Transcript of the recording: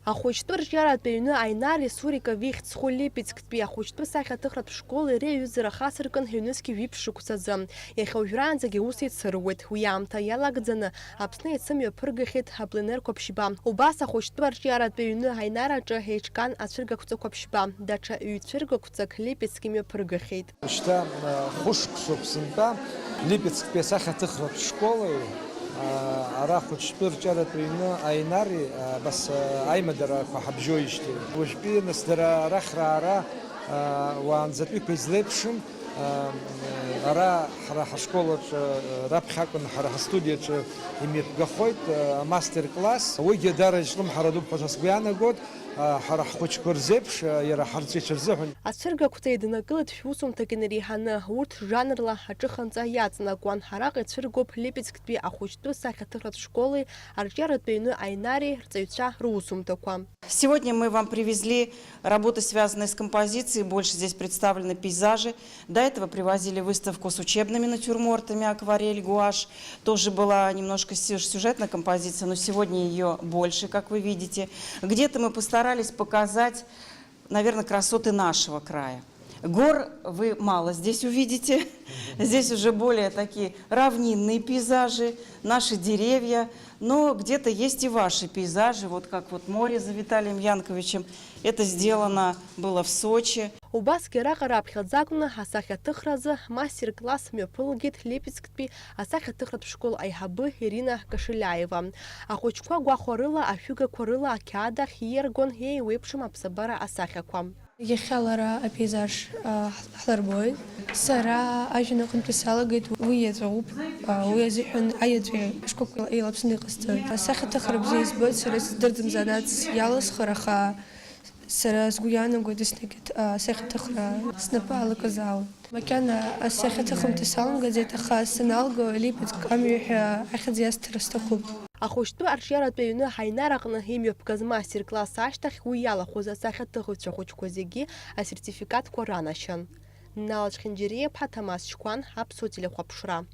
Ахәыҷтәы рҿиаратә аҩны Аинар Сурика вихьӡ Липецктәи ахәыҷтәы сахьаҭыхратә школ иара иҩызара хасыркын ҳҩнызқьи ҩиԥшь шықәсаӡы. Иахьа уажәраанӡагьы ус еицыруеит. Уи аамҭа иалагӡаны Аԥсны еицымҩаԥыргахьеит апленерқәа ԥшьба. Убас ахәыҷтәы арҿиаратә аҩны Аинараҿы еиҿкаан ацәыргақәҵақәа ԥшьба. Даҽа ҩ-цәыргақәҵак Липецк имҩаԥыргахьеит. Шьҭа хәышықәсоуп сынтәа Липецктәи асахьаҭыхратә школеи ара ахәыҷтәы рҿиаратә аҩны Аинари бас аимадарақәа ҳабжьоижьҭеи. Уажәтәи нас дара арахьраара уаанӡатәиқәа излеиԥшым ара ҳара ҳашколаҿы раԥхьакәын ҳара ҳастудиаҿы имҩаԥгахоит мастер-класс. Уигьы дара ишрымҳара дуп ҳәа сгәы иаанагоит. ҳара ҳхәыҷқәа рзеиԥш иара ҳарҵаҩцәа рзыҳәан. Ацәыргақәҵа еиднакылеит шәусумҭак инареиҳаны. Урҭ жанрла аҿыханҵа иаҵанакуан. Ҳараҟа ицәыргоуп Липецктәи ахәыҷтәы сахьаҭыхратә школеи арҿиаратә аҩны Аинари рҵаҩцәа русумҭақәа. Сегодня мы вам привезли работы, связанные с композицией. Больше здесь представлены пейзажи. До этого привозили выставку с учебными натюрмортами, акварель, гуашь. Тоже была немножко сюжетная композиция, но сегодня ее больше, как вы видите. Где-то мы постарались показать, наверное, красоты нашего края. Гор вы мало здесь увидите. Здесь уже более такие равнинные пейзажи, наши деревья. Но где-то есть и ваши пейзажи, вот как вот море за Виталием Янковичем. Это сделано было в Сочи. Убасгьы араҟа раԥхьаӡакәны асахьаҭыхразы мастер-класс мҩаԥылгеит Липецктәи асахьаҭыхратә школ аиҳабы Ирина Кашеляева. Ахәыҷқәа гәахәарыла, ашәыгақәа рыла ақьаад ахь ииаргон еиуеиԥшым аԥсабара асахьақәа. Иахьалара апейзаж ҳларбоит. Сара ажәҩан аҟынтәи салагеит, уи иаҵәоуп. Уи азыҳәан аиаҵәеи ашколқәа еилаԥсны иҟасҵоит. Асахьаҭыхра бзиа избоит, сара сдырӡом занац иалысхыр, аха сара сгәы иаанагоит еснагь асахьаҭыхра снапы алакызаауеит. Макьана асахьаҭыхрамҭа салымгаӡеит, аха саналго Липецк амҩаҳәа ахьӡ иасҭар сҭахуп. Ахәыҷтәы арҿиаратә аҩны Ҳаинар аҟны имҩаԥгаз мастер-класс ашьҭахь уи иалахәыз асахьаҭыхыҩцәа хәыҷқәа зегьы асертификатқәа ранашьан. Налаџь Хинџьериаԥҳа, Ҭамас Чкәан, Аԥсуа телехәаԥшра.